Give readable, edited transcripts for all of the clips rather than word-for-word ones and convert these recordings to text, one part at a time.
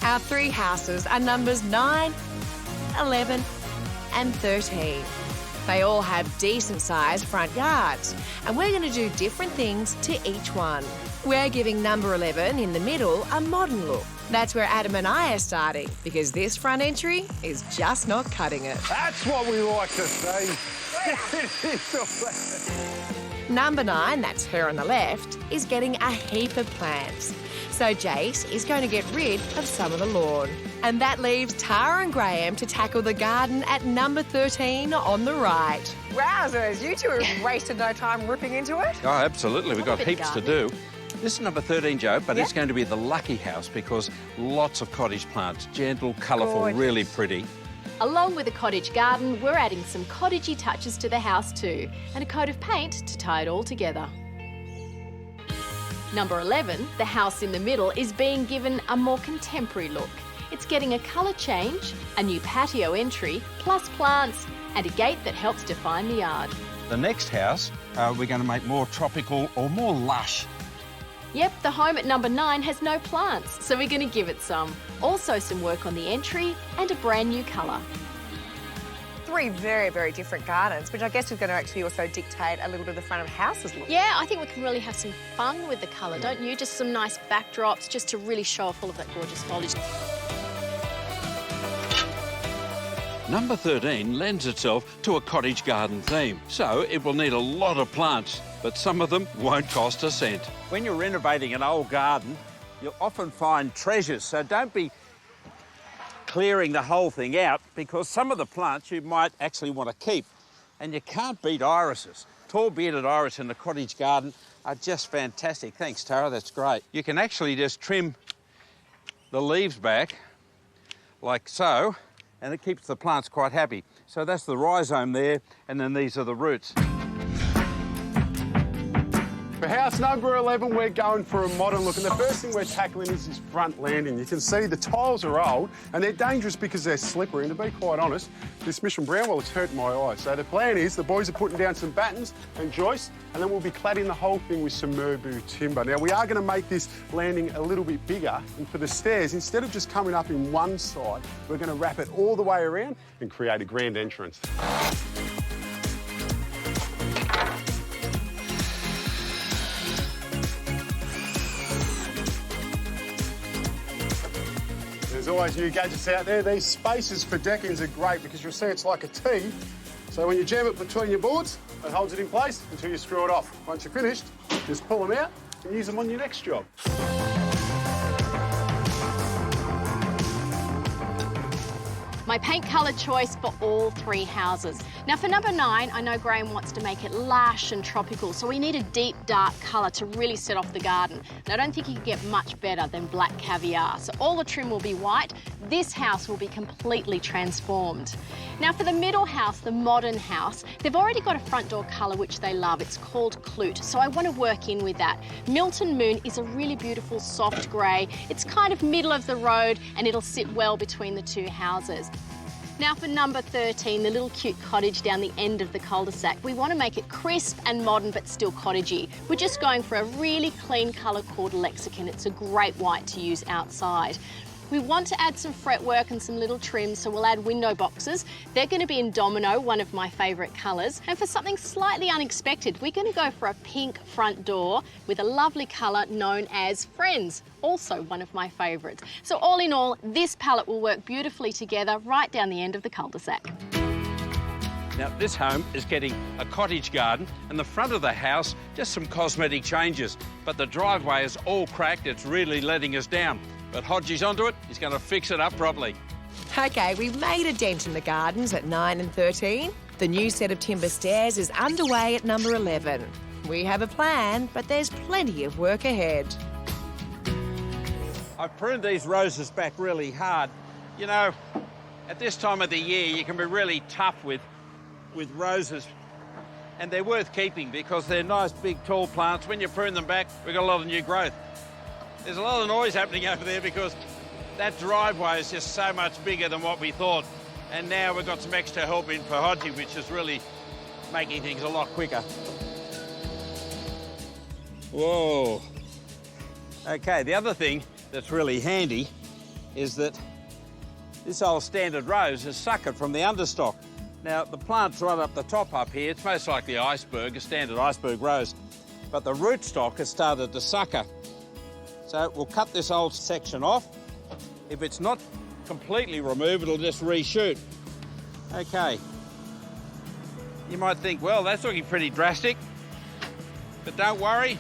Our 3 houses are numbers 9, 11 and 13. They all have decent-sized front yards, and we're going to do different things to each one. We're giving number 11 in the middle a modern look. That's where Adam and I are starting, because this front entry is just not cutting it. That's what we like to see. Number 9, that's her on the left, is getting a heap of plants. So Jace is going to get rid of some of the lawn. And that leaves Tara and Graham to tackle the garden at number 13 on the right. Wowzers, you two have wasted no time ripping into it. Oh, absolutely. We've got heaps to do. This is number 13, Joe, but it's going to be the lucky house because lots of cottage plants, gentle, colourful, really pretty. Along with a cottage garden, we're adding some cottagey touches to the house too, and a coat of paint to tie it all together. Number 11, the house in the middle, is being given a more contemporary look. It's getting a colour change, a new patio entry, plus plants, and a gate that helps define the yard. The next house, we're going to make more tropical or more lush. Yep, the home at number 9 has no plants, so we're going to give it some. Also some work on the entry and a brand new colour. 3 very, very different gardens, which I guess is going to actually also dictate a little bit of the front of houses look. Yeah, I think we can really have some fun with the colour, don't you? Just some nice backdrops, just to really show off all of that gorgeous foliage. Number 13 lends itself to a cottage garden theme, so it will need a lot of plants, but some of them won't cost a cent. When you're renovating an old garden, you'll often find treasures, so don't be clearing the whole thing out because some of the plants you might actually want to keep. And you can't beat irises. Tall bearded iris in the cottage garden are just fantastic. Thanks, Tara, that's great. You can actually just trim the leaves back like so, and it keeps the plants quite happy. So that's the rhizome there, and then these are the roots. For house number 11, we're going for a modern look, and the first thing we're tackling is this front landing. You can see the tiles are old, and they're dangerous because they're slippery, and to be quite honest, this Mission Brown, well, it's hurting my eyes. So the plan is the boys are putting down some battens and joists, and then we'll be cladding the whole thing with some Merbau timber. Now, we are going to make this landing a little bit bigger, and for the stairs, instead of just coming up in one side, we're going to wrap it all the way around and create a grand entrance. There's always new gadgets out there. These spaces for deckings are great because you'll see it's like a T. So when you jam it between your boards, it holds it in place until you screw it off. Once you're finished, just pull them out and use them on your next job. My paint colour choice for all 3 houses. Now for number 9, I know Graham wants to make it lush and tropical, so we need a deep, dark colour to really set off the garden. And I don't think you can get much better than black caviar. So all the trim will be white. This house will be completely transformed. Now for the middle house, the modern house, they've already got a front door colour which they love. It's called Clute, so I want to work in with that. Milton Moon is a really beautiful soft grey. It's kind of middle of the road and it'll sit well between the 2 houses. Now for number 13, the little cute cottage down the end of the cul-de-sac. We want to make it crisp and modern but still cottagey. We're just going for a really clean colour called Lexicon. It's a great white to use outside. We want to add some fretwork and some little trims, so we'll add window boxes. They're going to be in Domino, one of my favourite colours. And for something slightly unexpected, we're going to go for a pink front door with a lovely colour known as Friends, also one of my favourites. So all in all, this palette will work beautifully together right down the end of the cul-de-sac. Now, this home is getting a cottage garden, and the front of the house, just some cosmetic changes. But the driveway is all cracked. It's really letting us down. But Hodgie's onto it. He's going to fix it up properly. OK, we've made a dent in the gardens at 9 and 13. The new set of timber stairs is underway at number 11. We have a plan, but there's plenty of work ahead. I've pruned these roses back really hard. You know, at this time of the year, you can be really tough with roses. And they're worth keeping because they're nice, big, tall plants. When you prune them back, we've got a lot of new growth. There's a lot of noise happening over there because that driveway is just so much bigger than what we thought. And now we've got some extra help in for Hodgie, which is really making things a lot quicker. Whoa. OK, the other thing that's really handy is that this old standard rose is suckered from the understock. Now, the plant's right up the top up here. It's most like the iceberg, a standard iceberg rose. But the rootstock has started to sucker. So we'll cut this old section off. If it's not completely removed, it'll just reshoot. Okay. You might think, well, that's looking pretty drastic. But don't worry,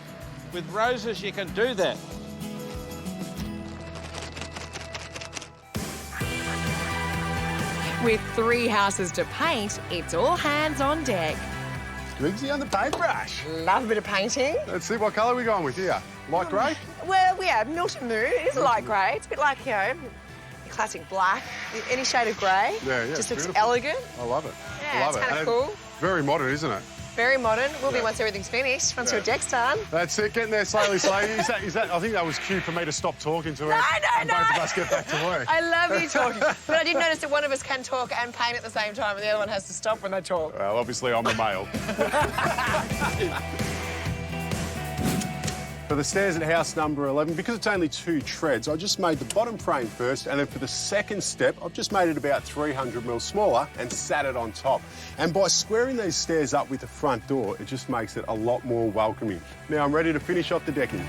with roses you can do that. With 3 houses to paint, it's all hands on deck. Rigsy on the paintbrush. Love a bit of painting. Let's see, what colour are we going with here? Light grey? Well, yeah, Milton Mood. It is a light grey. It's a bit like, you know, the classic black. Any shade of grey. Yeah, Just looks beautiful. elegant. I love it. Yeah, I love it's kind it. of cool. Very modern, isn't it? Very modern. Will be once everything's finished, once your deck's done. That's it, getting there slowly. Is that, I think that was cue for me to stop talking to her. No. Both of us get back to work. I love you talking. But I did notice that one of us can talk and paint at the same time, and the other one has to stop when they talk. Well, obviously I'm a male. For the stairs at house number 11, because it's only 2 treads, I just made the bottom frame first, and then for the second step, I've just made it about 300mm smaller and sat it on top. And by squaring these stairs up with the front door, it just makes it a lot more welcoming. Now I'm ready to finish off the decking.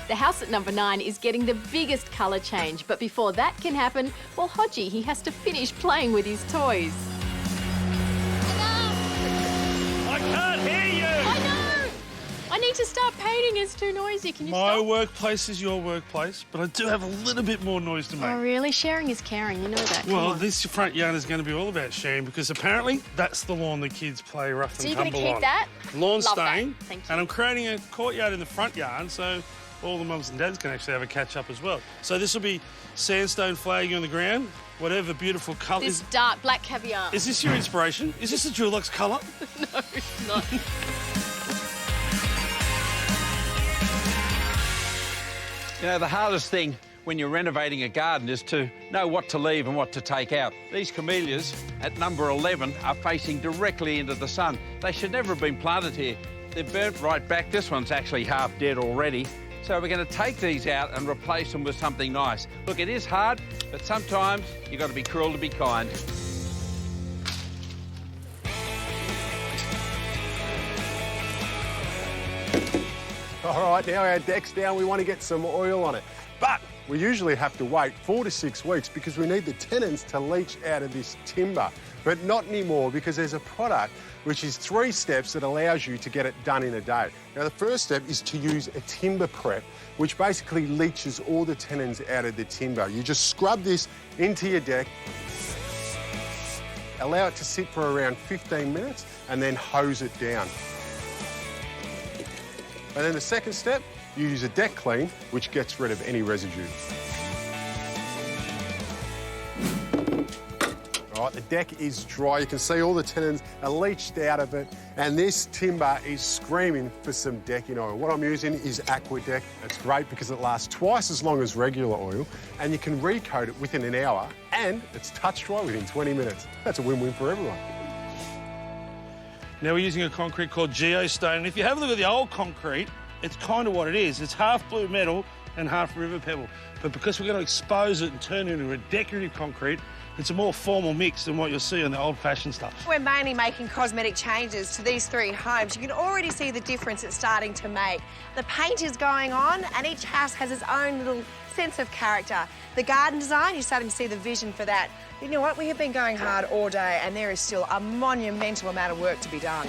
The house at number 9 is getting the biggest colour change, but before that can happen, well, Hodgie, he has to finish playing with his toys. I can't hear you! I know! I need to start painting. It's too noisy. Can you My stop? workplace is your workplace, but I do have a little bit more noise to make. Oh, really? Sharing is caring. You know that. Come Well, on. this front yard is going to be all about sharing because apparently that's the lawn the kids play rough So and you're going tumble to keep on. that? Lawn Love that. staying. Thank you. And I'm creating a courtyard in the front yard so all the mums and dads can actually have a catch-up as well. So this will be sandstone flagging on the ground, whatever beautiful colour. This dark black caviar. Is this your inspiration? Is this a Dulux colour? No, it's not. You know, the hardest thing when you're renovating a garden is to know what to leave and what to take out. These camellias at number 11 are facing directly into the sun. They should never have been planted here. They're burnt right back. This one's actually half dead already. So we're going to take these out and replace them with something nice. Look, it is hard, but sometimes you've got to be cruel to be kind. All right, now our deck's down, we want to get some oil on it. But we usually have to wait 4 to 6 weeks because we need the tenons to leach out of this timber. But not anymore because there's a product which is 3 steps that allows you to get it done in a day. Now, the first step is to use a timber prep, which basically leaches all the tenons out of the timber. You just scrub this into your deck, allow it to sit for around 15 minutes, and then hose it down. And then the second step, you use a deck clean, which gets rid of any residue. All right, the deck is dry. You can see all the tenons are leached out of it, and this timber is screaming for some decking oil. What I'm using is Aqua Deck. It's great because it lasts twice as long as regular oil, and you can recoat it within an hour, and it's touch dry within 20 minutes. That's a win-win for everyone. Now we're using a concrete called Geostone. And if you have a look at the old concrete, it's kind of what it is. It's half blue metal and half river pebble. But because we're going to expose it and turn it into a decorative concrete, it's a more formal mix than what you'll see on the old-fashioned stuff. We're mainly making cosmetic changes to these 3 homes. You can already see the difference it's starting to make. The paint is going on, and each house has its own little sense of character. The garden design, you're starting to see the vision for that. You know what? We have been going hard all day, and there is still a monumental amount of work to be done.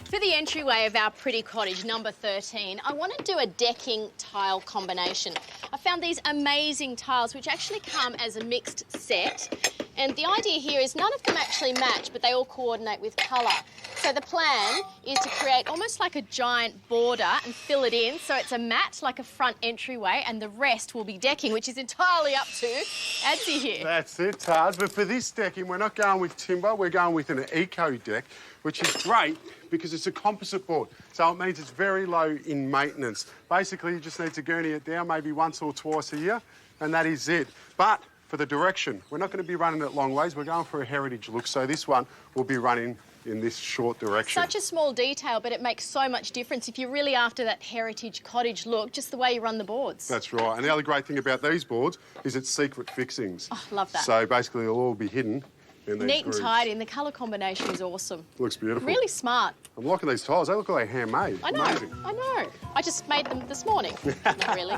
For the entryway of our pretty cottage, number 13, I want to do a decking tile combination. I found these amazing tiles which actually come as a mixed set. And the idea here is none of them actually match, but they all coordinate with colour. So the plan is to create almost like a giant border and fill it in so it's a mat, like a front entryway, and the rest will be decking, which is entirely up to Adsy here. That's it, Tars. But for this decking, we're not going with timber, we're going with an eco deck, which is great because it's a composite board. So it means it's very low in maintenance. Basically, you just need to gurney it down maybe once or twice a year, and that is it. But for the direction, we're not going to be running it long ways. We're going for a heritage look, so this one will be running in this short direction. Such a small detail, but it makes so much difference if you're really after that heritage cottage look, just the way you run the boards. That's right. And the other great thing about these boards is it's secret fixings. Oh, love that. So basically they'll all be hidden in these Neat grooves. and tidy, and the colour combination is awesome. Looks beautiful. Really smart. I'm liking these tiles. They look like they're handmade. I know, Amazing. I know. I just made them this morning. Not really.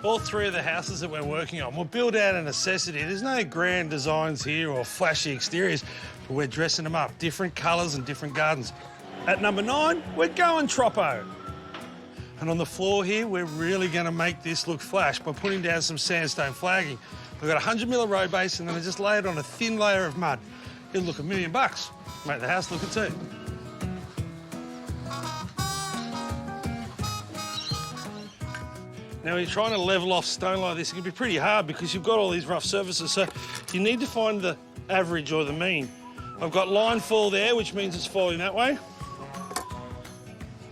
All three of the houses that we're working on were built out of necessity. There's no grand designs here or flashy exteriors, but we're dressing them up, different colours and different gardens. At number 9, we're going Troppo. And on the floor here, we're really going to make this look flash by putting down some sandstone flagging. We've got a 100 mil road base and then I just lay it on a thin layer of mud. It'll look $1 million. Make the house look it too. Now, when you're trying to level off stone like this, it can be pretty hard because you've got all these rough surfaces, so you need to find the average or the mean. I've got line fall there, which means it's falling that way.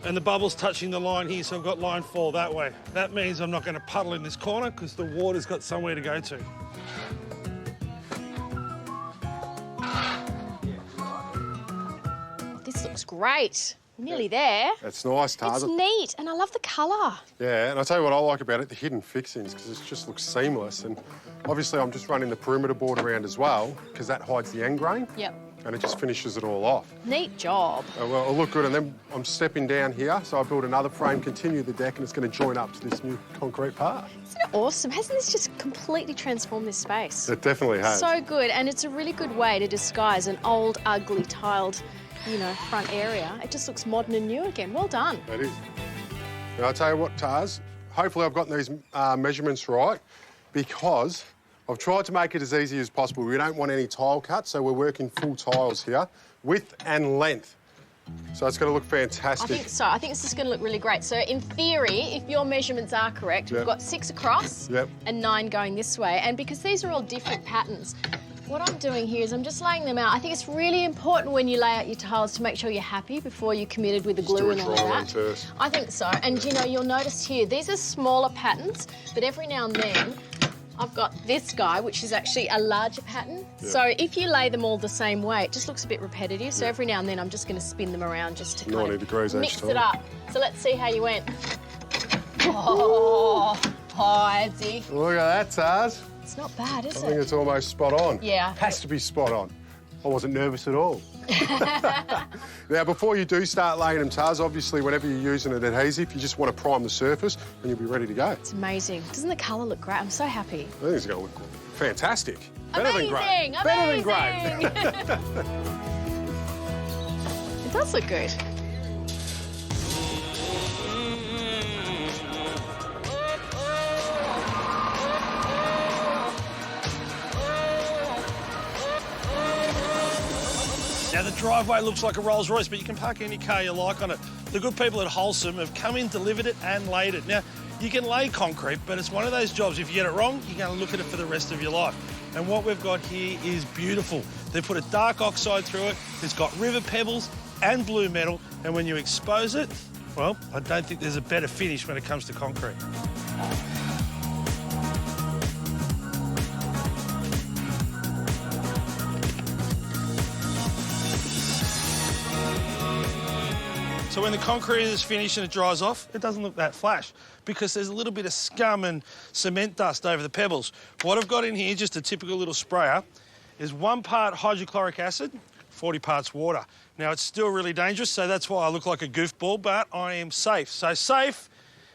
And the bubble's touching the line here, so I've got line fall that way. That means I'm not going to puddle in this corner because the water's got somewhere to go to. This looks great. Nearly there. That's nice, Tars. It's neat, and I love the colour. Yeah, and I'll tell you what I like about it, the hidden fixings, because it just looks seamless. And obviously I'm just running the perimeter board around as well, because that hides the end grain. Yep. And it just finishes it all off. Neat job. Well, it'll look good, and then I'm stepping down here, so I build another frame, continue the deck, and it's going to join up to this new concrete part. Isn't it awesome? Hasn't this just completely transformed this space? It definitely has. So good, and it's a really good way to disguise an old, ugly, tiled, you know, front area. It just looks modern and new again. Well done. It is. Now, I'll tell you what, Tars, hopefully I've gotten these measurements right, because I've tried to make it as easy as possible. We don't want any tile cuts, so we're working full tiles here, width and length. So it's going to look fantastic. I think so. I think this is going to look really great. So in theory, if your measurements are correct, we've got 6 across and 9 going this way. And because these are all different patterns, what I'm doing here is I'm just laying them out. I think it's really important when you lay out your tiles to make sure you're happy before you're committed with the glue and all of that. I think so. And, you know, you'll notice here, these are smaller patterns, but every now and then I've got this guy, which is actually a larger pattern. So if you lay them all the same way, it just looks a bit repetitive. So every now and then I'm just going to spin them around just to 90 degrees mix it up. So let's see how you went. Oh, Edsy. Look at that, Tars. It's not bad, is it? I think it's almost spot on. Yeah. Has to be spot on. I wasn't nervous at all. Now, before you do start laying them, Tars, obviously, whenever you're using an adhesive, you just want to prime the surface and you'll be ready to go. It's amazing. Doesn't the colour look great? I'm so happy. I think it's going to look fantastic. Better than great. Amazing! Better than great. It does look good. Now, the driveway looks like a Rolls Royce, but you can park any car you like on it. The good people at Wholesome have come in, delivered it and laid it. Now, you can lay concrete, but it's one of those jobs, if you get it wrong, you're going to look at it for the rest of your life. And what we've got here is beautiful. They've put a dark oxide through it. It's got river pebbles and blue metal. And when you expose it, well, I don't think there's a better finish when it comes to concrete. So when the concrete is finished and it dries off, it doesn't look that flash because there's a little bit of scum and cement dust over the pebbles. What I've got in here, just a typical little sprayer, is 1 part hydrochloric acid, 40 parts water. Now, it's still really dangerous, so that's why I look like a goofball, but I am safe. So safe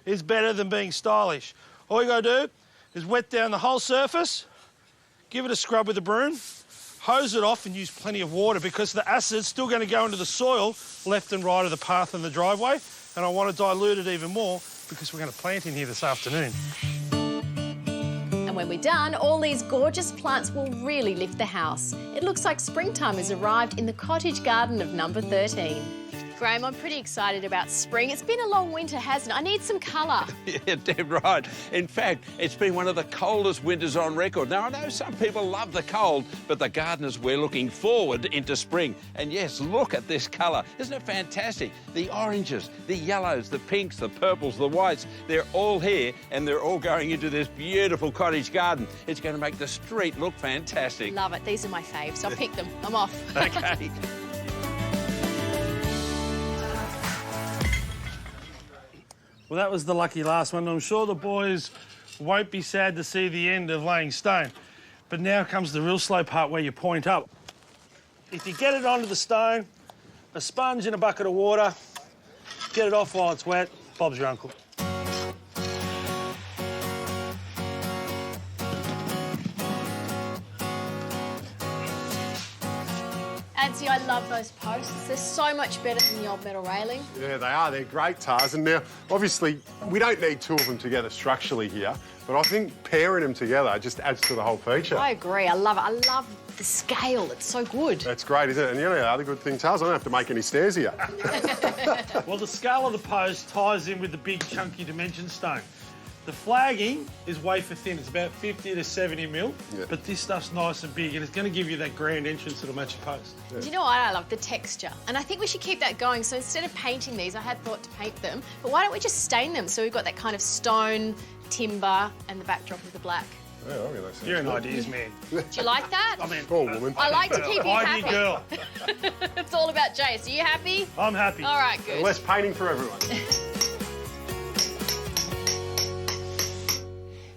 is better than being stylish. All you gotta do is wet down the whole surface, give it a scrub with a broom, hose it off and use plenty of water because the acid's still going to go into the soil left and right of the path and the driveway, and I want to dilute it even more because we're going to plant in here this afternoon. And when we're done, all these gorgeous plants will really lift the house. It looks like springtime has arrived in the cottage garden of number 13. Graham, I'm pretty excited about spring. It's been a long winter, hasn't it? I need some colour. Yeah, dead right. In fact, it's been one of the coldest winters on record. Now, I know some people love the cold, but the gardeners, we're looking forward into spring. And yes, look at this colour. Isn't it fantastic? The oranges, the yellows, the pinks, the purples, the whites, they're all here and they're all going into this beautiful cottage garden. It's going to make the street look fantastic. Love it. These are my faves. I'll pick them. I'm off. Okay. Well, that was the lucky last one. I'm sure the boys won't be sad to see the end of laying stone. But now comes the real slow part where you point up. If you get it onto the stone, a sponge in a bucket of water, get it off while it's wet, Bob's your uncle. Antsy, I love those posts. They're so much better than the old metal railing. Yeah, they are. They're great, Tars. And now, obviously, we don't need two of them together structurally here, but I think pairing them together just adds to the whole feature. I agree. I love it. I love the scale. It's so good. That's great, isn't it? And the only other good thing, Tars, I don't have to make any stairs here. Well, the scale of the post ties in with the big chunky dimension stone. The flagging is wafer thin. It's about 50 to 70 mil, Yeah. but this stuff's nice and big, and it's going to give you that grand entrance that'll match your post. Do you know what I love? The texture. And I think we should keep that going. So instead of painting these, I had thought to paint them, but why don't we just stain them so we've got that kind of stone, timber, and the backdrop of the black. Yeah, I mean, that sounds You're an good. ideas man. Do you like that? I mean, Poor woman. I like to keep you idea happy. girl. It's all about Jace. Are you happy? I'm happy. All right, good. Less painting for everyone.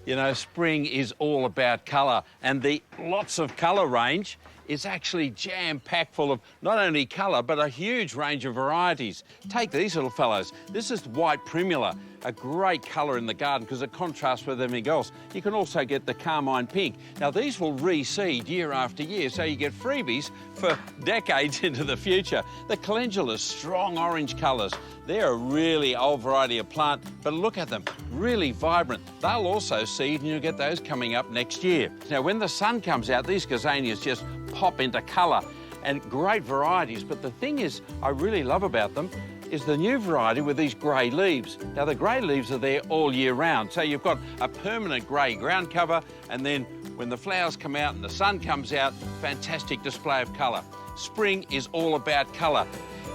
You know, spring is all about colour, and the lots of colour range is actually jam-packed full of not only colour, but a huge range of varieties. Take these little fellows. This is white primula, a great colour in the garden because it contrasts with everything else. You can also get the carmine pink. Now, these will reseed year after year, so you get freebies for decades into the future. The calendulas, strong orange colours. They're a really old variety of plant, but look at them, really vibrant. They'll also seed, and you'll get those coming up next year. Now, when the sun comes out, these gazanias just pop into colour, and great varieties. But the thing is, I really love about them is the new variety with these grey leaves. Now, the grey leaves are there all year round, so you've got a permanent grey ground cover, and then when the flowers come out and the sun comes out, fantastic display of colour. Spring is all about colour.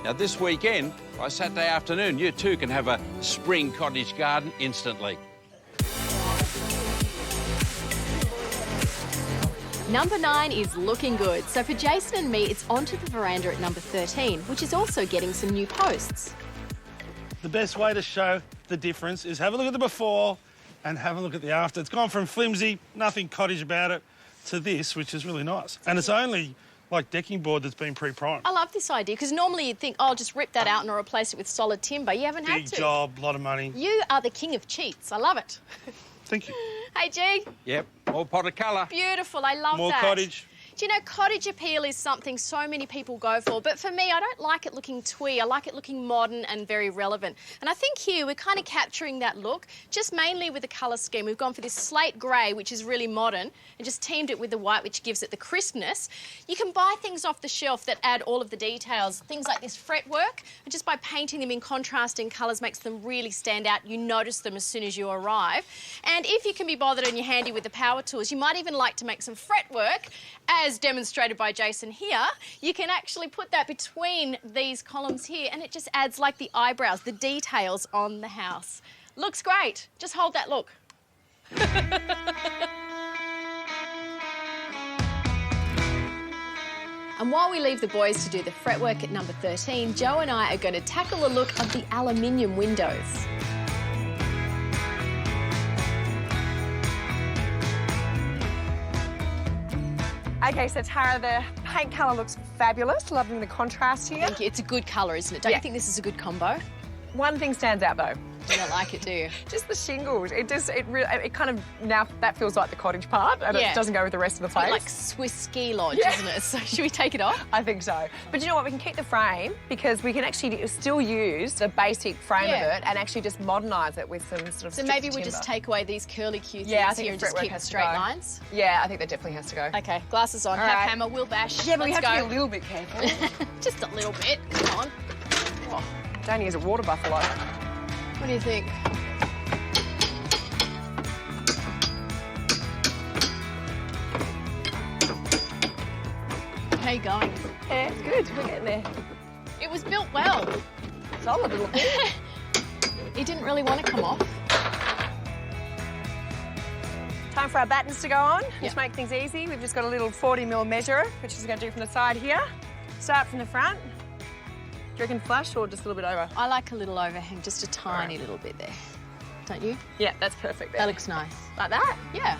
Now, this weekend, by Saturday afternoon, you too can have a spring cottage garden instantly. Number 9 is looking good. So for Jason and me, it's onto the veranda at number 13, which is also getting some new posts. The best way to show the difference is have a look at the before and have a look at the after. It's gone from flimsy, nothing cottage about it, to this, which is really nice. And it's only like decking board that's been pre-primed. I love this idea because normally you'd think, oh, I'll just rip that out and I'll replace it with solid timber. You haven't had Big to. job, a lot of money. You are the king of cheats. I love it. Thank you. Hey, G. Yep, more pot of colour. Beautiful. I love More that. cottage. Do you know, cottage appeal is something so many people go for, but for me, I don't like it looking twee. I like it looking modern and very relevant. And I think here we're kind of capturing that look, just mainly with the colour scheme. We've gone for this slate grey, which is really modern, and just teamed it with the white, which gives it the crispness. You can buy things off the shelf that add all of the details, things like this fretwork, and just by painting them in contrasting colours makes them really stand out. You notice them as soon as you arrive. And if you can be bothered and you're handy with the power tools, you might even like to make some fretwork, as demonstrated by Jason here. You can actually put that between these columns here and it just adds like the eyebrows, the details on the house. Looks great. Just hold that look. And while we leave the boys to do the fretwork at number 13, Joe and I are going to tackle a look of the aluminium windows. Okay, so Tara, the paint colour looks fabulous. Loving the contrast here. Thank you. It's a good colour, isn't it? Don't Yeah. you think this is a good combo? One thing stands out though. You don't like it, do you? Just the shingles. It kind of, now that feels like the cottage part and Yeah. it doesn't go with the rest of the It's a bit place. like Swiss ski lodge, Yeah. isn't it? So should we take it off? I think so. But you know what? We can keep the frame because we can actually still use the basic frame Yeah. of it and actually just modernise it with some sort of So strips maybe of we timber. just take away these curly Q things Yeah, I think here the and just fretwork keep the has to straight go. lines. Yeah, I think that definitely has to go. Okay, glasses on. All Have right. hammer, we'll bash. Yeah, but we Let's have go. to be a little bit careful. Just a little bit. Come on. Oh. Danny is a water buffalo. What do you think? How you going? Yeah, it's good. We're getting there. It was built well. Solid little thing. It didn't really want to come off. Time for our battens to go on. Yep. Just make things easy. We've just got a little 40mm measurer, which is going to do from the side here. Start from the front. Do you reckon flush or just a little bit over? I like a little overhang, just a tiny little bit there. Don't you? Yeah, that's perfect there. That looks nice. Like that? Yeah.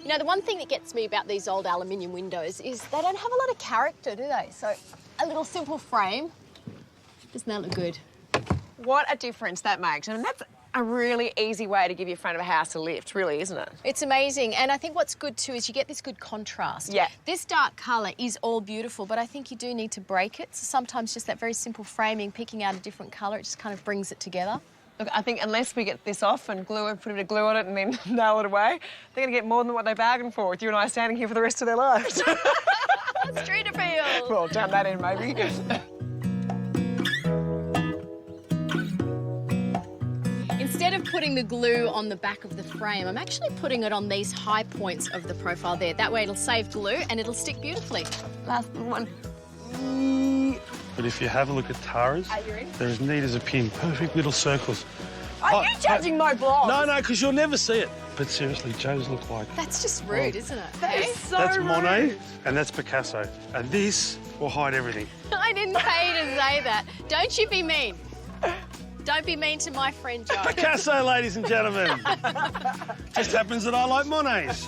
You know, the one thing that gets me about these old aluminium windows is they don't have a lot of character, do they? So a little simple frame, doesn't that look good? What a difference that makes. And that's a really easy way to give your front of a house a lift, really, isn't it? It's amazing. And I think what's good too is you get this good contrast. Yeah. This dark colour is all beautiful, but I think you do need to break it. So sometimes just that very simple framing, picking out a different colour, it just kind of brings it together. Look, I think unless we get this off and glue it, put a bit of glue on it and then nail it away, they're going to get more than what they bargained for with you and I standing here for the rest of their lives. Street appeal. Well, down that end, maybe. Instead of putting the glue on the back of the frame, I'm actually putting it on these high points of the profile there. That way it'll save glue and it'll stick beautifully. Last one. But if you have a look at Tara's, they're as neat as a pin. Perfect little circles. Are you judging my blog? No, because you'll never see it. But seriously, Joe's look like... That's just rude, isn't it? That is so That's rude. Monet and that's Picasso. And this will hide everything. I didn't pay you to say that. Don't you be mean. Don't be mean to my friend Joe. Picasso, ladies and gentlemen. Just happens that I like Monets.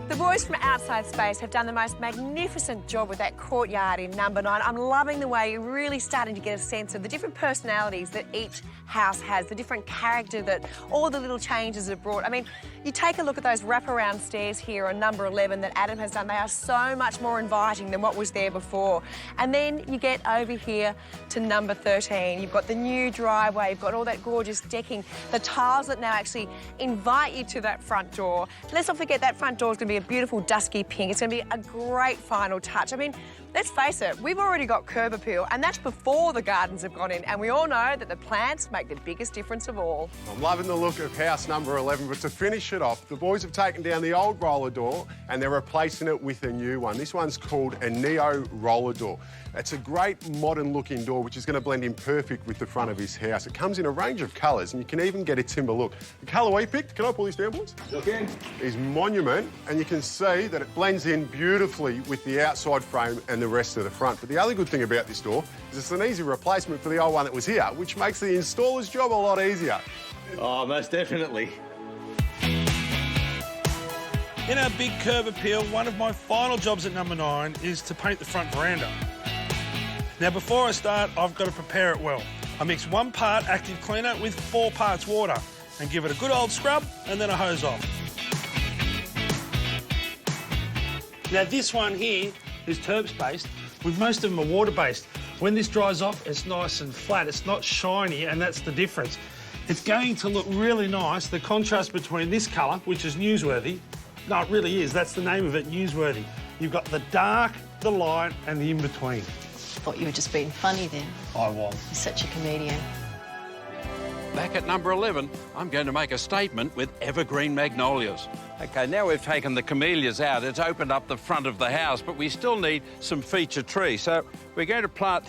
The boys from Outside Space have done the most magnificent job with that courtyard in number 9. I'm loving the way you're really starting to get a sense of the different personalities that each house has, the different character that all the little changes have brought. I mean, you take a look at those wraparound stairs here on number 11 that Adam has done. They are so much more inviting than what was there before. And then you get over here to number 13. You've got the new driveway, you've got all that gorgeous decking, the tiles that now actually invite you to that front door. Let's not forget that front door is going to be a beautiful dusky pink. It's going to be a great final touch. I mean, let's face it, we've already got curb appeal, and that's before the gardens have gone in. And we all know that the plants make the biggest difference of all. I'm loving the look of house number 11, but to finish it off, the boys have taken down the old roller door and they're replacing it with a new one. This one's called a Neo roller door. It's a great modern looking door which is going to blend in perfect with the front of his house. It comes in a range of colours and you can even get a timber look. The colour we picked, can I pull this down, boys? Okay. Is Monument, and you can see that it blends in beautifully with the outside frame and the rest of the front. But the other good thing about this door is it's an easy replacement for the old one that was here, which makes the installer's job a lot easier. Oh, most definitely. In our big curb appeal, one of my final jobs at number 9 is to paint the front veranda. Now, before I start, I've got to prepare it well. I mix 1 part active cleaner with 4 parts water and give it a good old scrub and then a hose off. Now, this one here is turbs-based, with most of them are water-based. When this dries off, it's nice and flat. It's not shiny, and that's the difference. It's going to look really nice, the contrast between this colour, which is newsworthy. No, it really is. That's the name of it, newsworthy. You've got the dark, the light, and the in-between. Thought you were just being funny then. I was. You're such a comedian. Back at number 11, I'm going to make a statement with evergreen magnolias. OK, now we've taken the camellias out, it's opened up the front of the house, but we still need some feature trees. So we're going to plant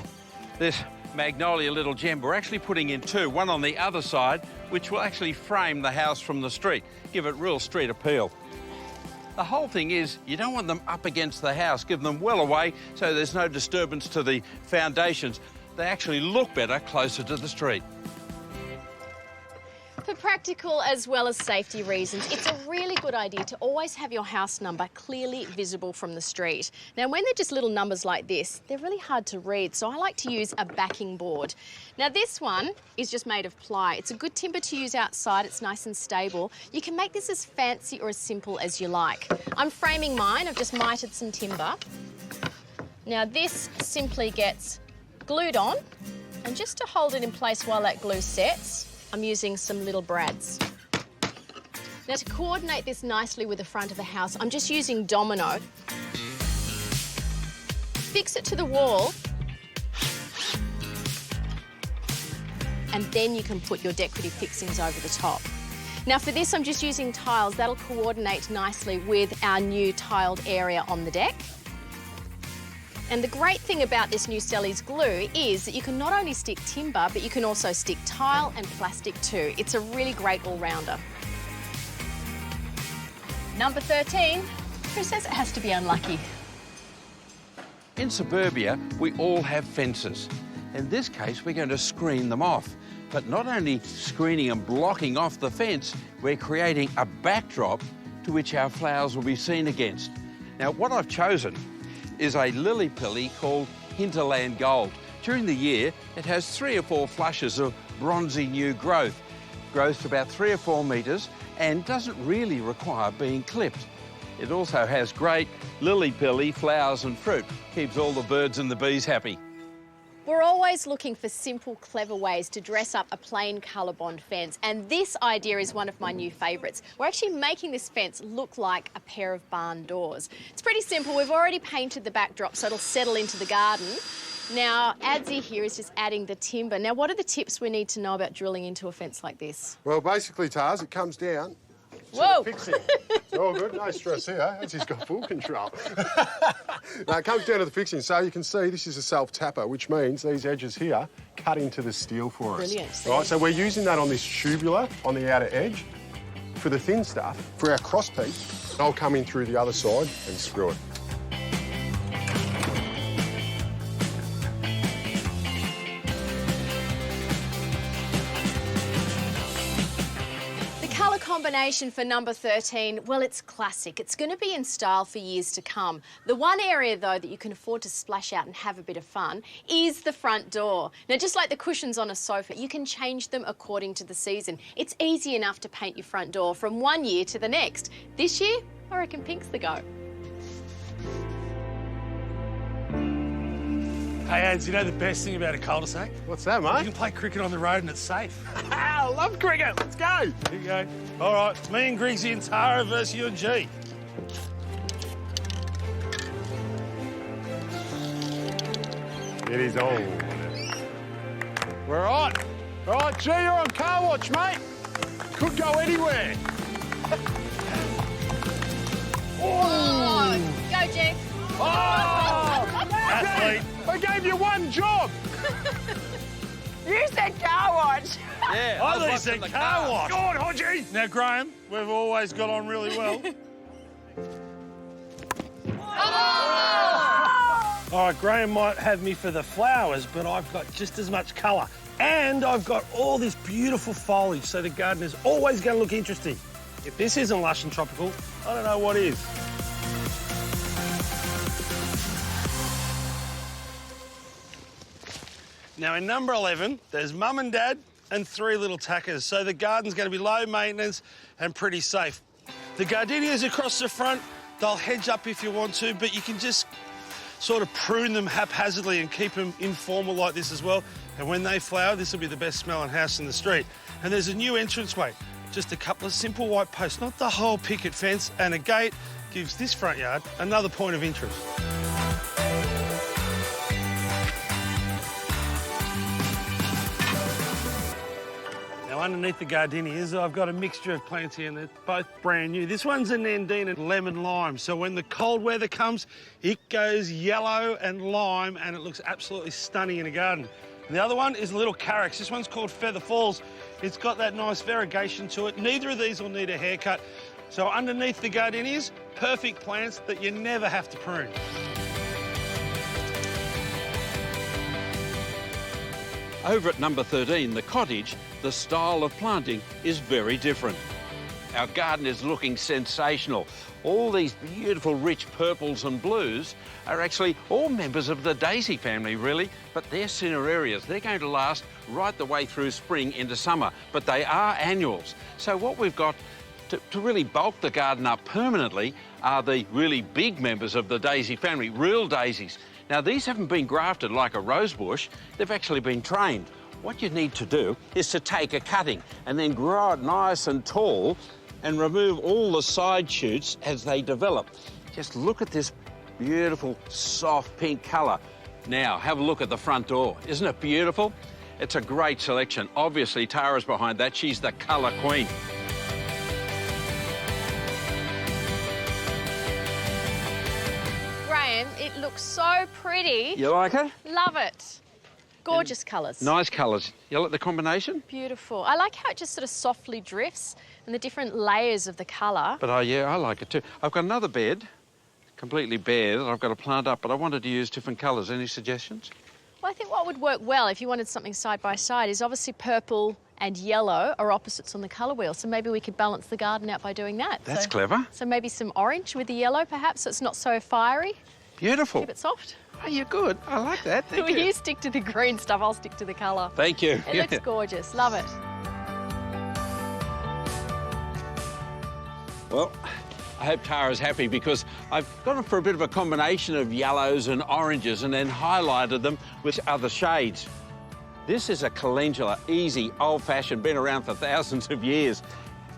this magnolia little gem. We're actually putting in 2, one on the other side, which will actually frame the house from the street, give it real street appeal. The whole thing is you don't want them up against the house, give them well away so there's no disturbance to the foundations. They actually look better closer to the street. For practical as well as safety reasons, it's a really good idea to always have your house number clearly visible from the street. Now, when they're just little numbers like this, they're really hard to read, so I like to use a backing board. Now, this one is just made of ply. It's a good timber to use outside. It's nice and stable. You can make this as fancy or as simple as you like. I'm framing mine. I've just mitered some timber. Now, this simply gets glued on And just to hold it in place while that glue sets, I'm using some little brads. Now to coordinate this nicely with the front of the house, I'm just using domino. Fix it to the wall. And then you can put your decorative fixings over the top. Now for this, I'm just using tiles. That'll coordinate nicely with our new tiled area on the deck. And the great thing about this new Stellies glue is that you can not only stick timber, but you can also stick tile and plastic too. It's a really great all-rounder. Number 13, who says it has to be unlucky? In suburbia, we all have fences. In this case, we're going to screen them off. But not only screening and blocking off the fence, we're creating a backdrop to which our flowers will be seen against. Now, what I've chosen is a lily-pilly called Hinterland Gold. During the year, it has 3 or 4 flushes of bronzy new growth. Grows to about 3 or 4 metres and doesn't really require being clipped. It also has great lily-pilly flowers and fruit. Keeps all the birds and the bees happy. We're always looking for simple, clever ways to dress up a plain colour-bond fence, and this idea is one of my new favourites. We're actually making this fence look like a pair of barn doors. It's pretty simple. We've already painted the backdrop so it'll settle into the garden. Now, Adzi here is just adding the timber. Now, what are the tips we need to know about drilling into a fence like this? Well, basically, Tars, it comes down. Whoa! Fixing. It's all good, no stress here. He's got full control. Now, it comes down to the fixing. So you can see this is a self-tapper, which means these edges here cut into the steel for us. Brilliant. Right, so we're using that on this tubular on the outer edge. For the thin stuff, for our cross piece, I'll come in through the other side and screw it. Combination for number 13, well, it's classic. It's going to be in style for years to come. The one area, though, that you can afford to splash out and have a bit of fun is the front door. Now, just like the cushions on a sofa, you can change them according to the season. It's easy enough to paint your front door from one year to the next. This year, I reckon pink's the go. Hey, Ads, you know the best thing about a cul-de-sac? What's that, You mate? can play cricket on the road and it's safe. I love cricket. Let's go. Here you go. All right, it's me and Griggsy and Tara versus you and G. It is on. We're on. All right, G, you're on car watch, mate. Could go anywhere. Oh, go, G. Oh! Athlete. I gave you one job. You said car watch. Yeah, I was thought you watching said the car wash. Go on, Hodgie. Now, Graham, we've always got on really well. All right, Graham might have me for the flowers, but I've got just as much colour. And I've got all this beautiful foliage, so the garden is always going to look interesting. If this isn't lush and tropical, I don't know what is. Now, in number 11, there's Mum and Dad and 3 little tackers, so the garden's going to be low maintenance and pretty safe. The gardenias across the front, they'll hedge up if you want to, but you can just sort of prune them haphazardly and keep them informal like this as well. And when they flower, this will be the best smelling house in the street. And there's a new entranceway, just a couple of simple white posts, not the whole picket fence, and a gate gives this front yard another point of interest. Now, underneath the gardenias, I've got a mixture of plants here, and they're both brand new. This one's a Nandina lemon lime, so when the cold weather comes, it goes yellow and lime, and it looks absolutely stunning in a garden. And the other one is a little Carex. This one's called Feather Falls. It's got that nice variegation to it. Neither of these will need a haircut. So underneath the gardenias, perfect plants that you never have to prune. Over at number 13, the Cottage, the style of planting is very different. Our garden is looking sensational. All these beautiful rich purples and blues are actually all members of the daisy family, really, but they're cinerarias. They're going to last right the way through spring into summer, but they are annuals. So what we've got to really bulk the garden up permanently are the really big members of the daisy family, real daisies. Now, these haven't been grafted like a rose bush. They've actually been trained. What you need to do is to take a cutting and then grow it nice and tall and remove all the side shoots as they develop. Just look at this beautiful, soft pink colour. Now, have a look at the front door. Isn't it beautiful? It's a great selection. Obviously, Tara's behind that. She's the colour queen. Graham, it looks so pretty. You like it? Love it. Gorgeous colours. Nice colours. You like the combination? Beautiful. I like how it just sort of softly drifts and the different layers of the colour. But yeah, I like it too. I've got another bed, completely bare, that I've got to plant up, but I wanted to use different colours. Any suggestions? Well, I think what would work well if you wanted something side by side is obviously purple and yellow are opposites on the colour wheel, so maybe we could balance the garden out by doing that. That's clever. So maybe some orange with the yellow, perhaps, so it's not so fiery. Beautiful. Keep it soft. Oh, you're good. I like that. Thank you. You stick to the green stuff, I'll stick to the colour. Thank you. It looks gorgeous. Love it. Well, I hope Tara's happy because I've gone for a bit of a combination of yellows and oranges and then highlighted them with other shades. This is a calendula, easy, old-fashioned, been around for thousands of years.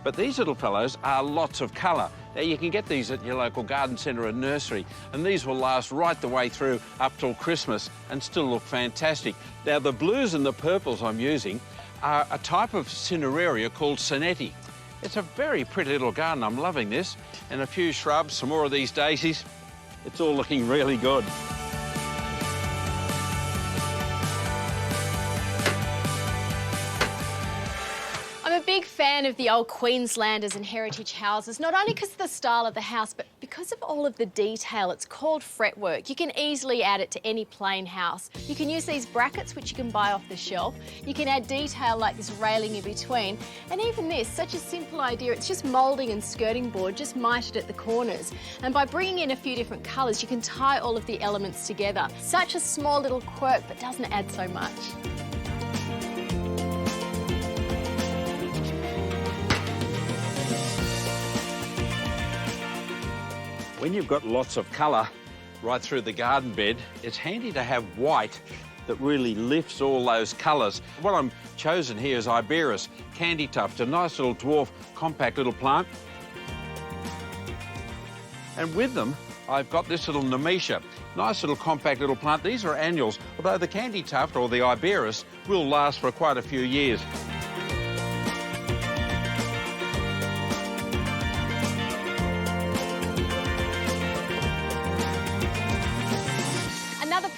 But these little fellows are lots of colour. Now, you can get these at your local garden centre and nursery, and these will last right the way through up till Christmas and still look fantastic. Now, the blues and the purples I'm using are a type of cineraria called Sonetti. It's a very pretty little garden. I'm loving this. And a few shrubs, some more of these daisies. It's all looking really good. I'm a big fan of the old Queenslanders and heritage houses, not only because of the style of the house, but because of all of the detail. It's called fretwork. You can easily add it to any plain house. You can use these brackets, which you can buy off the shelf. You can add detail like this railing in between. And even this, such a simple idea, it's just moulding and skirting board, just mitered at the corners. And by bringing in a few different colours, you can tie all of the elements together. Such a small little quirk, but doesn't add so much. When you've got lots of colour right through the garden bed, it's handy to have white that really lifts all those colours. What I'm chosen here is Iberis, candy tuft, a nice little dwarf, compact little plant. And with them, I've got this little Nemesia, nice little compact little plant. These are annuals, although the candy tuft or the Iberis will last for quite a few years.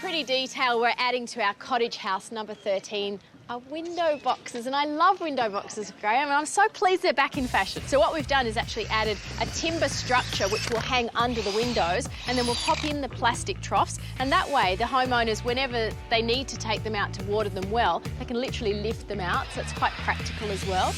Pretty detail we're adding to our cottage house number 13 are window boxes, and I love window boxes, Graham, and I'm so pleased they're back in fashion. So what we've done is actually added a timber structure which will hang under the windows, and then we'll pop in the plastic troughs, and that way the homeowners, whenever they need to take them out to water them well, they can literally lift them out, so it's quite practical as well.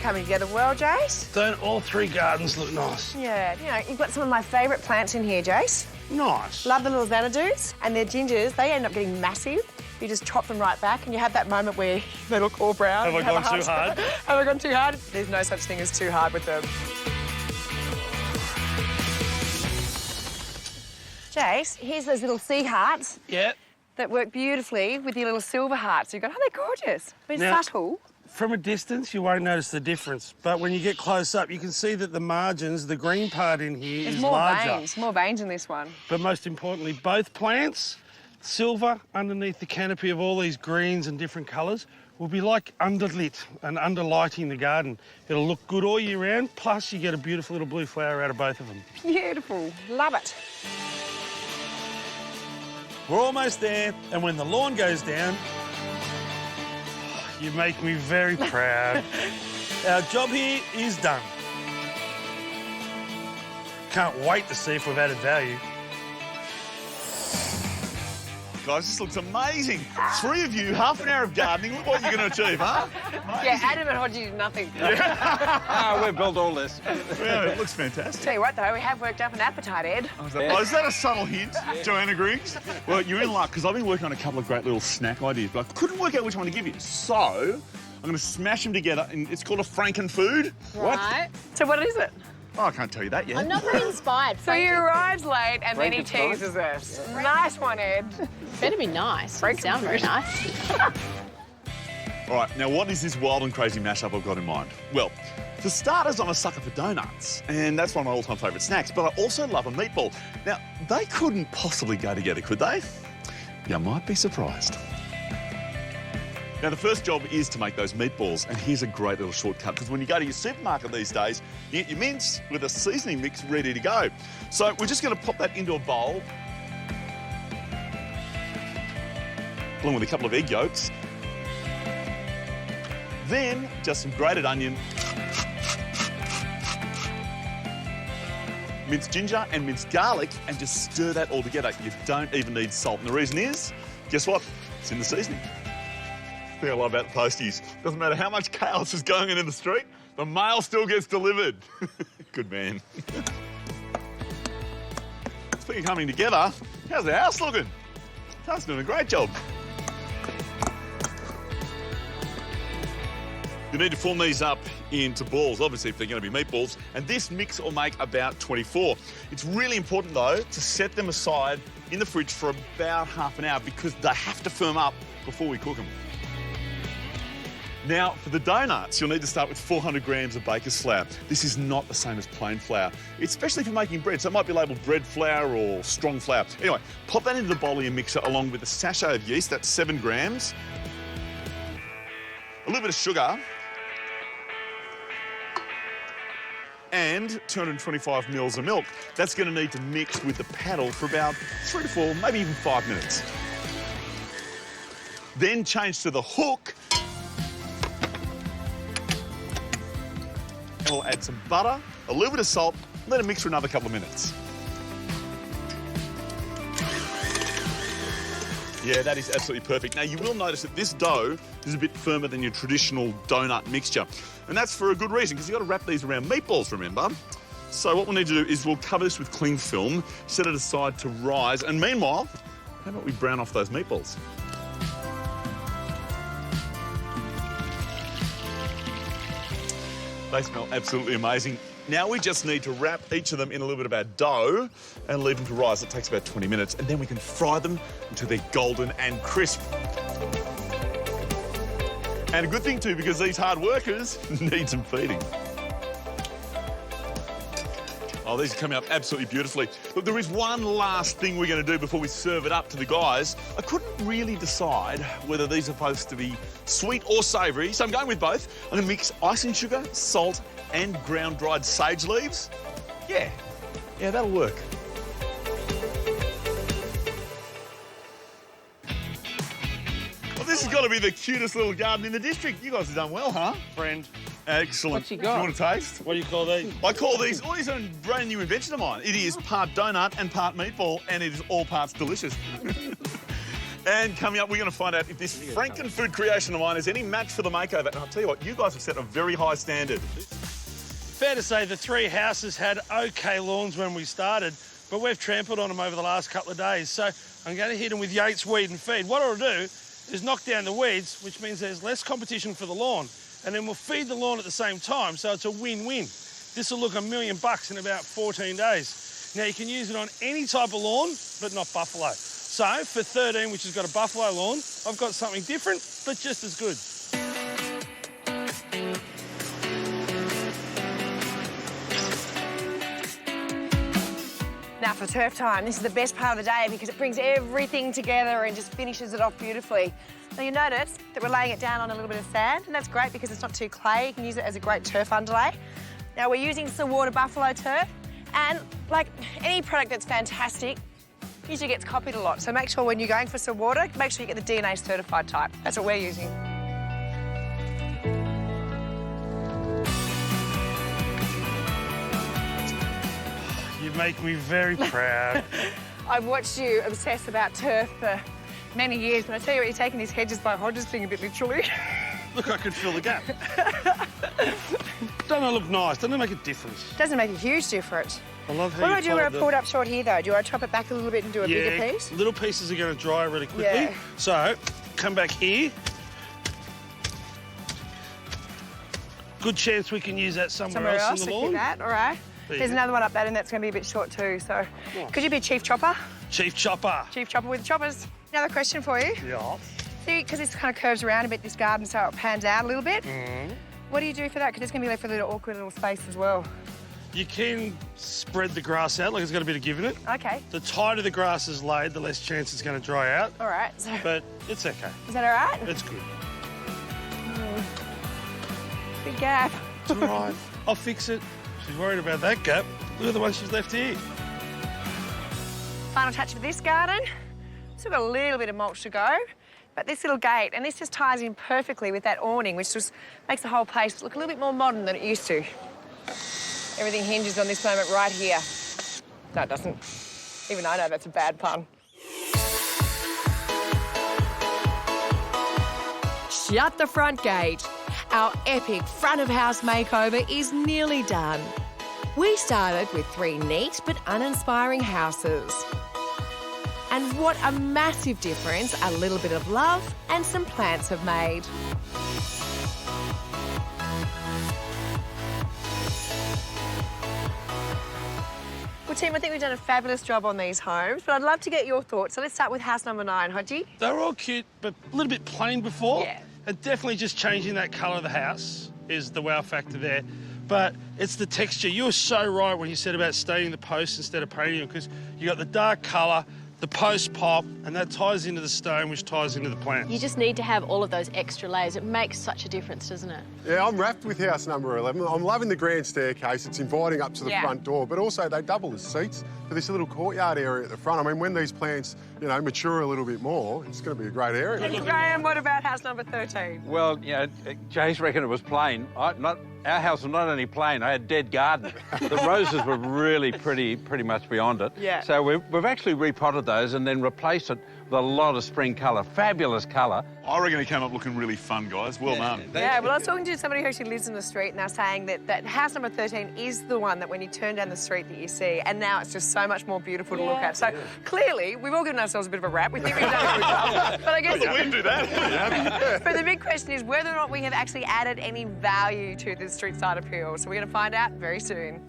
Coming together well, Jace. Don't all three gardens look nice? Yeah, you know, you've got some of my favourite plants in here, Jace. Nice. Love the little Xanadu's, and their gingers, they end up getting massive. You just chop them right back and you have that moment where they look all brown. Have I gone too hard? Have I gone too hard? There's no such thing as too hard with them. Jace, here's those little sea hearts. Yeah. That work beautifully with your little silver hearts. You've got, oh, they're gorgeous. They're subtle. From a distance, you won't notice the difference, but when you get close up, you can see that the margins, the green part in here is larger. More veins in this one. But most importantly, both plants, silver underneath the canopy of all these greens and different colours, will be like underlit and underlighting the garden. It'll look good all year round, plus you get a beautiful little blue flower out of both of them. Beautiful. Love it. We're almost there, and when the lawn goes down, you make me very proud. Our job here is done. Can't wait to see if we've added value. Guys, this looks amazing. 3 of you, half an hour of gardening. Look what you're going to achieve, huh? Yeah, Adam and Hodgie did nothing. We've built all this. Yeah, it looks fantastic. Tell you what, though, we have worked up an appetite, Ed. Oh, is that a subtle hint, Joanna Griggs? Well, you're in luck, because I've been working on a couple of great little snack ideas, but I couldn't work out which one to give you. So I'm going to smash them together, and it's called a Frankenfood. Right. So what is it? Oh, I can't tell you that yet. I'm not very inspired. So he arrives late and then he teases us. Nice one, Ed. Better be nice. Doesn't sound very nice. All right, now what is this wild and crazy mashup I've got in mind? Well, for starters, I'm a sucker for donuts, and that's one of my all-time favourite snacks, but I also love a meatball. Now, they couldn't possibly go together, could they? You might be surprised. Now, the first job is to make those meatballs, and here's a great little shortcut, because when you go to your supermarket these days, you get your mince with a seasoning mix ready to go. So we're just going to pop that into a bowl, along with a couple of egg yolks. Then, just some grated onion, minced ginger and minced garlic, and just stir that all together. You don't even need salt. And the reason is, guess what? It's in the seasoning. The thing I love about the posties, doesn't matter how much chaos is going on in the street, the mail still gets delivered. Good man. Speaking of coming together, how's the house looking? Tara's doing a great job. You need to form these up into balls, obviously, if they're going to be meatballs, and this mix will make about 24. It's really important, though, to set them aside in the fridge for about half an hour because they have to firm up before we cook them. Now, for the donuts, you'll need to start with 400 grams of baker's flour. This is not the same as plain flour, especially for making bread, so it might be labelled bread flour or strong flour. Anyway, pop that into the bowl of your mixer along with a sachet of yeast, that's 7 grams, a little bit of sugar, and 225 mils of milk. That's going to need to mix with the paddle for about 3 to 4, maybe even 5 minutes. Then change to the hook. And we'll add some butter, a little bit of salt, let it mix for another couple of minutes. Yeah, that is absolutely perfect. Now, you will notice that this dough is a bit firmer than your traditional donut mixture. And that's for a good reason, because you've got to wrap these around meatballs, remember? So what we'll need to do is we'll cover this with cling film, set it aside to rise, and meanwhile, how about we brown off those meatballs? They smell absolutely amazing. Now we just need to wrap each of them in a little bit of our dough and leave them to rise. It takes about 20 minutes, and then we can fry them until they're golden and crisp. And a good thing too, because these hard workers need some feeding. Oh, these are coming up absolutely beautifully. Look, there is one last thing we're going to do before we serve it up to the guys. I couldn't really decide whether these are supposed to be sweet or savoury, so I'm going with both. I'm going to mix icing sugar, salt, and ground dried sage leaves. Yeah, that'll work. Well, this has got to be the cutest little garden in the district. You guys have done well, huh? Friend. Excellent. What you got? You want a taste? What do you call these? I call these, oh, these are a brand new invention of mine. It is part donut and part meatball, and it is all parts delicious. And coming up, we're going to find out if this Frankenfood creation of mine is any match for the makeover. And I'll tell you what, you guys have set a very high standard. Fair to say the 3 houses had okay lawns when we started, but we've trampled on them over the last couple of days. So I'm going to hit them with Yates Weed and Feed. What I'll do is knock down the weeds, which means there's less competition for the lawn. And then we'll feed the lawn at the same time, so it's a win-win. This will look $1 million in about 14 days. Now, you can use it on any type of lawn, but not buffalo. So, for 13, which has got a buffalo lawn, I've got something different, but just as good. Now for turf time, this is the best part of the day because it brings everything together and just finishes it off beautifully. Now you notice that we're laying it down on a little bit of sand, and that's great because it's not too clay. You can use it as a great turf underlay. Now we're using some water buffalo turf, and like any product that's fantastic, usually gets copied a lot. So make sure when you're going for some water, make sure you get the DNA certified type. That's what we're using. You make me very proud. I've watched you obsess about turf for many years, but I tell you what, you're taking these hedges by Hodges thing a bit literally. Look, I could fill the gap. Don't it look nice? Doesn't it make a difference? Doesn't make a huge difference. I love how What do I do when I the... pull it up short here, though? Do I chop it back a little bit and do a bigger piece? Little pieces are going to dry really quickly. Yeah. So, come back here. good chance we can use that somewhere else in the lawn. That, all right. There's another one up that, and that's going to be a bit short too. So, could you be Chief Chopper? Chief Chopper. Chief Chopper with the choppers. Another question for you. Yeah. See, because this kind of curves around a bit, this garden, so it pans out a little bit. What do you do for that? Because it's going to be left with a little awkward little space as well. You can spread the grass out, like it's got a bit of give in it. Okay. The tighter the grass is laid, the less chance it's going to dry out. All right. So, But it's okay. is that all right? It's good. Big gap. It's all right. I'll fix it. She's worried about that gap. Look at the one she's left here. Final touch of this garden. Still got a little bit of mulch to go, but this little gate, and this just ties in perfectly with that awning, which just makes the whole place look a little bit more modern than it used to. Everything hinges on this moment right here. No, it doesn't. Even I know that's a bad pun. Shut the front gate. Our epic front-of-house makeover is nearly done. We started with 3 neat but uninspiring houses. And what a massive difference a little bit of love and some plants have made. Well, team, I think we've done a fabulous job on these homes, but I'd love to get your thoughts. So let's start with house number 9, Hodgie. They were all cute, but a little bit plain before. Yeah. And definitely just changing that colour of the house is the wow factor there. But it's the texture. You were so right when you said about staining the posts instead of painting them, because you got the dark colour, the post pop, and that ties into the stone, which ties into the plants. You just need to have all of those extra layers. It makes such a difference, doesn't it? Yeah, I'm wrapped with house number 11. I'm loving the grand staircase. It's inviting up to the front door, but also they double as seats for this little courtyard area at the front. I mean, when these plants, you know, mature a little bit more, it's going to be a great area. Graham, what about house number 13? Well, you know, Jay's reckon it was plain. Our house was not only plain, I had dead garden. The roses were really pretty much beyond it. Yeah. So we've actually repotted those and then replaced it with a lot of spring colour, fabulous colour. I reckon it came up looking really fun, guys. Well done. Yeah, well, I was talking to somebody who actually lives in the street, and they're saying that house number 13 is the one that when you turn down the street that you see, and now it's just so much more beautiful to look at. So clearly, we've all given ourselves a bit of a rap. We think we've done a good job. But I guess We didn't do that. but the big question is whether or not we have actually added any value to the street side appeal. So we're going to find out very soon.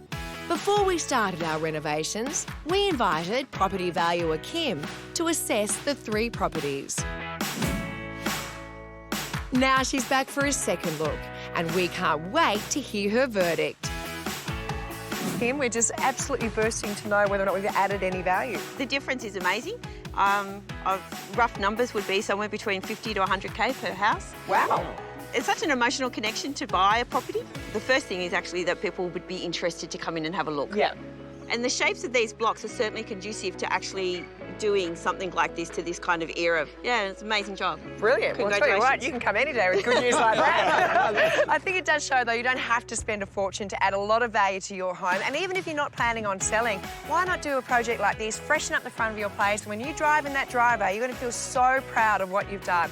Before we started our renovations, we invited property valuer Kim to assess the 3 properties. Now she's back for a second look, and we can't wait to hear her verdict. Kim, we're just absolutely bursting to know whether or not we've added any value. The difference is amazing. Rough numbers would be somewhere between 50 to 100K per house. Wow. It's such an emotional connection to buy a property. The first thing is actually that people would be interested to come in and have a look. Yeah. And the shapes of these blocks are certainly conducive to actually doing something like this to this kind of era. Yeah, it's an amazing job. Brilliant. Well, I'll tell you what, Congratulations. you can come any day with good news like that. I think it does show, though, you don't have to spend a fortune to add a lot of value to your home. And even if you're not planning on selling, why not do a project like this, freshen up the front of your place, and when you drive in that driveway, you're going to feel so proud of what you've done.